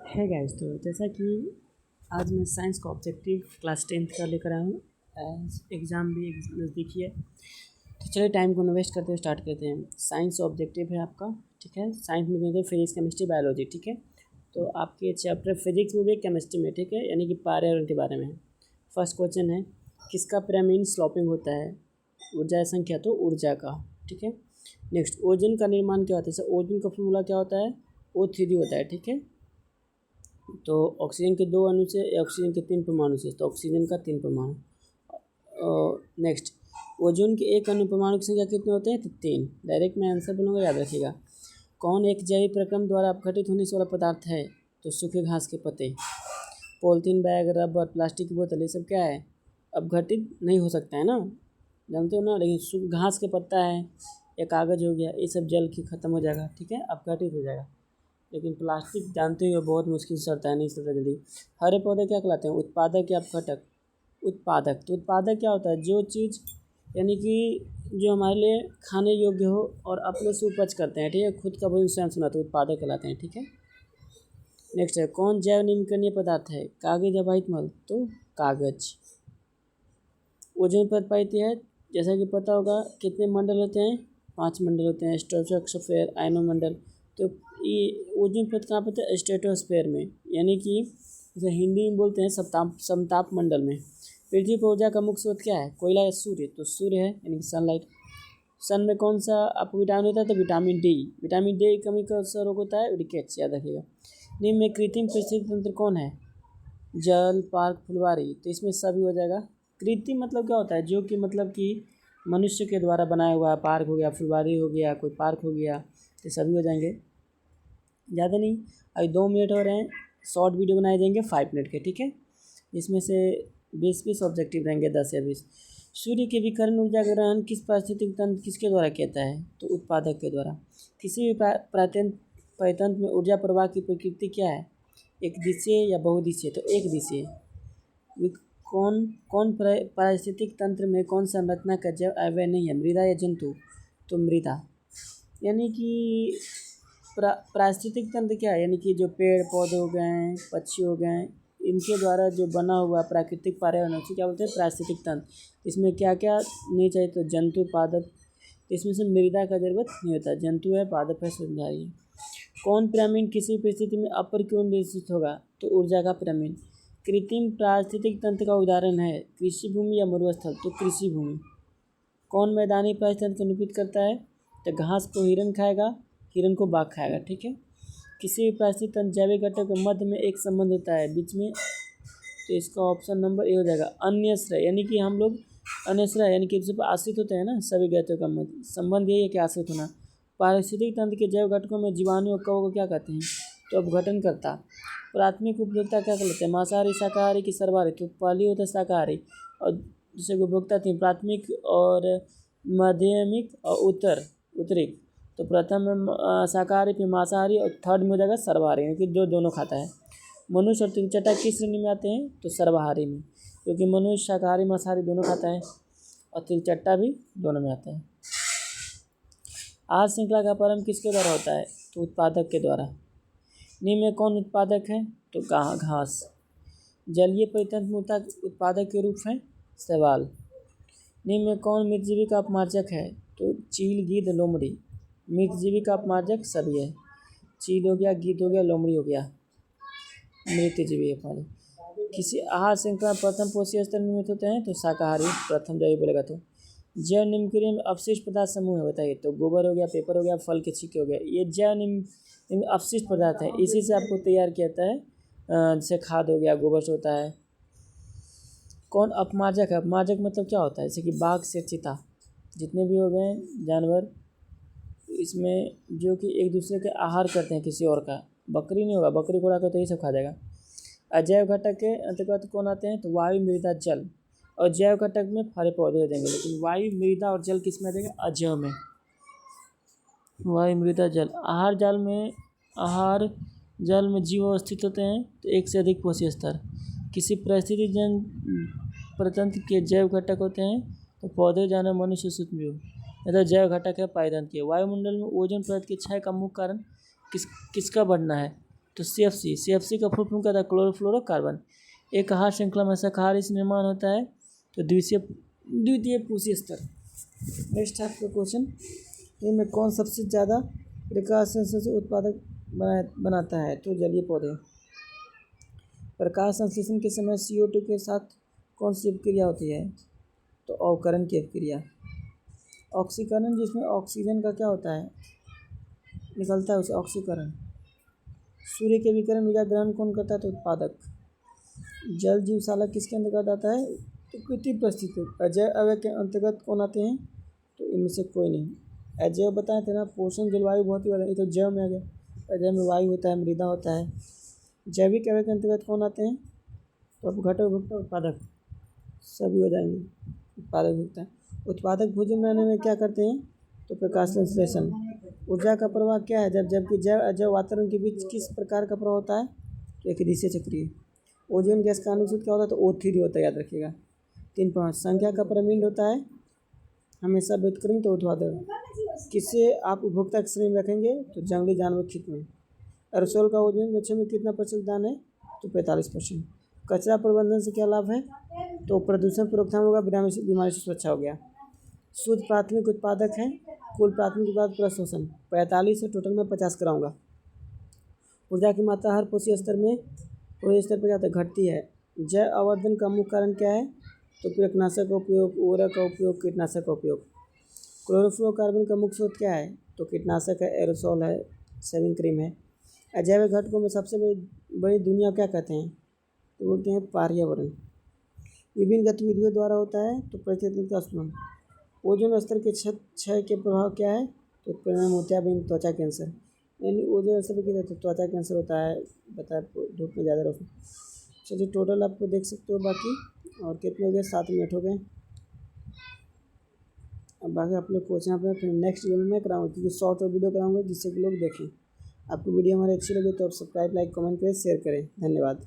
है गाइस। तो जैसा कि आज मैं साइंस का ऑब्जेक्टिव क्लास 10th का लेकर आया हूँ। एग्ज़ाम भी नज़दीकी है, तो चलिए टाइम को इन्वेस्ट करते हुए स्टार्ट करते हैं। साइंस ऑब्जेक्टिव है आपका, ठीक है। साइंस में देते हैं फिजिक्स, केमिस्ट्री, बायोलॉजी, ठीक है। तो आपके चैप्टर फिजिक्स में भी, केमिस्ट्री में, ठीक है, यानी कि पर्यावरण के बारे में है। फर्स्ट क्वेश्चन है, किसका पिरामिड स्लोपिंग होता है? ऊर्जा संख्या, तो ऊर्जा का, ठीक है। नेक्स्ट, ओजोन का निर्माण क्या होता है? सर ओजोन का फॉर्मूला क्या होता है? O3 होता है, ठीक है। तो ऑक्सीजन के 2 अणु से या ऑक्सीजन के 3 परमाणु से, तो ऑक्सीजन का 3 परमाणु। नेक्स्ट, ओजोन के एक अणु परमाणु की संख्या कितने होते हैं? तो 3। डायरेक्ट मैं आंसर बोलूँगा, याद रखिएगा। कौन एक जैविक प्रक्रम द्वारा अपघटित होने से वाला पदार्थ है? तो सूखे घास के पत्ते। पॉलीथीन बैग, रबर, प्लास्टिक की बोतल, ये सब क्या है? अपघटित नहीं हो सकता है ना, जानते हो ना। लेकिन सूखे घास के पत्ता है या कागज़ हो गया, ये सब जल के ख़त्म हो जाएगा, ठीक है, अपघटित हो जाएगा। लेकिन प्लास्टिक जानते हो बहुत मुश्किल से सड़ता है, नहीं सड़ता जल्दी। हरे पौधे क्या कहलाते हैं? उत्पादक या अपघटक? उत्पादक। तो उत्पादक क्या होता है? जो चीज़ यानी कि जो हमारे लिए खाने योग्य हो और अपने से उपज करते हैं, ठीक है, खुद का भोजन स्वयं बनाते हैं, उत्पादक कहलाते हैं, ठीक है। नेक्स्ट है, कौन जैव निम्नकरणीय पदार्थ है? कागज या वाहित मल? तो कागज। ओजोन परत पाई है, जैसा कि पता होगा कितने मंडल होते हैं? 5 मंडल होते हैं, स्ट्रेटोस्फेयर, आयनोमंडल। तो ये ओजोन परत कहाँ पे है? स्ट्रेटोस्फेयर में, यानी कि जैसे हिंदी में बोलते हैं समताप मंडल में। पृथ्वी पर ऊर्जा का मुख्य स्रोत क्या है? कोयला या सूर्य? तो सूर्य है, यानी कि सनलाइट। सन में कौन सा आपको विटामिन होता है? तो विटामिन डी। विटामिन डी की कमी का रोग होता है रिकेट्स, याद रखिएगा। निम्न में कृत्रिम परिस्थिति तंत्र कौन है? जल, पार्क, फुलवारी। तो इसमें सभी हो जाएगा। कृत्रिम मतलब क्या होता है? जो कि मतलब कि मनुष्य के द्वारा बनाया हुआ, पार्क हो गया, फुलवारी हो गया, कोई पार्क हो गया, तो सभी हो जाएंगे। ज़्यादा नहीं, अभी 2 मिनट हो रहे हैं, शॉर्ट वीडियो बनाए जाएंगे 5 मिनट के, ठीक है। इसमें से 20-20 ऑब्जेक्टिव रहेंगे, 10 या 20। सूर्य के विकिरण ऊर्जा ग्रहण किस पारिस्थितिक तंत्र किसके द्वारा कहता है? तो उत्पादक के द्वारा। किसी भी परितंत्र में ऊर्जा प्रवाह की प्रकृति क्या है? एक दिशीय या बहुदिशीय? तो एक दिशीय। कौन कौन पारिस्थितिक तंत्र में कौन संरचना का जैव अवयव नहीं है? मृदा या जंतु? तो मृदा। यानी कि पारिस्थितिक तंत्र क्या है? यानी कि जो पेड़ पौधे हो गए, पक्षी हो गए, इनके द्वारा जो बना हुआ प्राकृतिक पर्यावरण, उसे क्या बोलते हैं? पारिस्थितिक तंत्र। इसमें क्या क्या नहीं चाहिए? तो जंतु, पादप। तो इसमें से मृदा का जरूरत नहीं होता, जंतु है, पादप है, स्तनधारी है। कौन पिरामिड किसी परिस्थिति में अपर क्यों निर्देशित होगा? तो ऊर्जा का पिरामिड। कृत्रिम पारिस्थितिक तंत्र का उदाहरण है कृषि भूमि या मरुस्थल? तो कृषि भूमि। कौन मैदानी पारिस्थितिक तंत्र को निरूपित करता है? तो घास को हिरन खाएगा, हिरन को बाघ खाएगा, ठीक है। किसी भी पारिस्थितिक तंत्र जैविक घटक के मध्य में एक संबंध होता है, बीच में। तो इसका ऑप्शन नंबर ए हो जाएगा, अन्यश्रय। यानी कि हम लोग अन्यश्रय यानी कि दूसरे पर आश्रित होते हैं ना, सभी घटकों का मध्य संबंध यही है कि आश्रित होना। पारिस्थितिक तंत्र के जैव घटकों में जीवाणु और कवक को क्या कहते हैं? तो अपघटन करता। प्राथमिक उपभोक्ता क्या कहलाते हैं? मांसाहारी, शाकाहारी की सर्वाहारी? तो पहली होता है शाकाहारी, और दूसरे को उपभोक्ता थे प्राथमिक और माध्यमिक और उत्तरी। तो प्रथम में शाकाहारी, फिर मांसाहारी, और थर्ड में हो जाएगा सर्वाहारी, यानी कि जो दोनों खाता है। मनुष्य और त्रिचट्टा किस श्रेणी में आते हैं? तो सर्वाहारी में, क्योंकि मनुष्य शाकाहारी मांसाहारी दोनों खाता है, और त्रिचट्टा भी दोनों में आता है। आहार श्रृंखला का प्रारंभ किसके द्वारा होता है? तो उत्पादक के द्वारा। निम्न में कौन उत्पादक है? तो घास। जलीय परितंत्र में उत्पादक के रूप है शैवाल। निम्न में कौन मृतजीवी का अपमार्जक है? तो चील, गिद्ध, लोमड़ी। मृतजीवी का अपमार्जक सभी है, चील हो गया, गिद्ध हो गया, लोमड़ी हो गया, मृतजीवी अपमार्जक। किसी आहार श्रृंखला प्रथम पोषक स्तर निर्मित होते हैं? तो शाकाहारी प्रथम, जब बोलेगा तो। जैव निम्नकरणीय में अपशिष्ट पदार्थ समूह है, बताइए। तो गोबर हो गया, पेपर हो गया, फल के छिलके हो गया, ये जैव निम्न अपशिष्ट पदार्थ है, इसी से आपको तैयार किया जाता है। जैसे खाद हो गया, गोबर से होता है। कौन अपमार्जक है? अपमार्जक मतलब क्या होता है? जैसे कि बाघ, शेर, चीता, जितने भी हो गए जानवर, इसमें जो कि एक दूसरे के आहार करते हैं किसी और का। बकरी नहीं होगा, बकरी घोड़ा का तो ये सब खा जाएगा। अजैव घटक के अंतर्गत कौन आते हैं? तो वायु, मृदा, जल। और जैव घटक में हरे पौधे हो जाएंगे, लेकिन वायु, मृदा और जल किस में आ जाएगा? अजैव में। वायु, मृदा, जल। आहार जल में जीव अवस्थित होते हैं, तो एक से अधिक पोषक स्तर। किसी परिस्थिति जन प्रतंत्र के जैव घटक होते हैं, तो पौधे, जानवर, मनुष्य, सूक्ष्मजीव। तो जैव घटक है पाइतंत्र के। वायुमंडल में ओजोन परत की क्षय का मुख्य कारण किसका बढ़ना है? तो CFC का फुल फॉर्म क्या था, क्लोरोफ्लोरोकार्बन। एक आहार श्रृंखला में शाकाहारी से निर्माण होता है तो द्वितीय पूषी स्तर। नेक्स्ट आपका क्वेश्चन, इनमें कौन सबसे ज़्यादा प्रकाश संश्लेषण से उत्पादक बनाता है, तो जलीय पौधे। प्रकाश संश्लेषण के समय CO2 के साथ कौन सी अभिक्रिया होती है, तो अवकरण की अभिक्रिया। ऑक्सीकरण, जिसमें ऑक्सीजन का क्या होता है, निकलता है उसे ऑक्सीकरण। सूर्य के विकिरण का ग्रहण कौन करता है, तो उत्पादक। जल जीवशाला किसके अंतर्गत आता है, तो कृत्रिम परिस्थिति। अजैव अवयव के अंतर्गत कौन आते हैं, तो इनमें से कोई नहीं। अजैव बताए थे ना, पोषण जलवायु बहुत ही बड़ा, ये तो जैव में आ गया। अजैव में वायु होता है, मृदा होता है। जैविक अवयव के अंतर्गत कौन आते हैं, तो अब घटक, उपभोक्ता, उत्पादक सभी हो जाएंगे। उत्पादक भोक्ता। उत्पादक भोजन बनाने में क्या करते हैं, तो प्रकाश संश्लेषण। ऊर्जा का प्रवाह क्या है, जबकि जैव अजैव वातावरण के बीच किस प्रकार का प्रवाह होता है, तो एक दिशा चक्रीय। ओजोन गैस का अनुसूत्र क्या होता है, तो O3 होता है, याद रखिएगा। 3.5 संख्या का पिरामिड होता है हमेशा व्युत्क्रम, तो ऊर्ध्वाधर। किसे आप उपभोक्ता की श्रेणी में रखेंगे, तो जंगली जानवर खेत में। एरोसोल का ओजोन लक्ष्य में कितना % दान है, तो 45%। कचरा प्रबंधन से क्या लाभ है, तो प्रदूषण पर रोकथाम होगा, बीमारी से सुरक्षा हो गया। शुद्ध प्राथमिक उत्पादक है, कुल प्राथमिक उत्पाद प्लस शोषण 45 है, टोटल में 50 कराऊंगा। ऊर्जा की मात्रा हर पोषी स्तर पर क्या होता है, घटती है। जैव आवर्धन का मुख्य कारण क्या है, तो कीटनाशक का उपयोग, उर्वरक का उपयोग, कीटनाशक का उपयोग। क्लोरोफ्लोरोकार्बन का मुख्य स्रोत क्या है, तो कीटनाशक है, एरोसोल है, शेविंग क्रीम है। अजैविक घटकों में सबसे बड़ी दुनिया क्या कहते हैं, तो बोलते हैं पर्यावरण। विभिन्न गतिविधियों द्वारा होता है, तो परिस्थितियों का स्मरण। ओजोन स्तर के क्षय के प्रभाव क्या है, तो परिणाम मोतियाबिंद, त्वचा कैंसर। यानी ओजोन स्तर पर क्या, तो त्वचा कैंसर होता है, बताया धूप में ज़्यादा रोशनी। चलिए टोटल आपको देख सकते हो बाकी, और कितने हो गए, 7 मिनट हो गए। अब बाकी आप लोग क्वेश्चन पे फिर नेक्स्ट वीडियो में मैं कराऊँगा, क्योंकि शॉर्ट वीडियो कराऊँगा जिससे कि लोग देखें। आपको वीडियो हमारी अच्छी लगे तो आप सब्सक्राइब, लाइक, कमेंट करें, शेयर करें। धन्यवाद।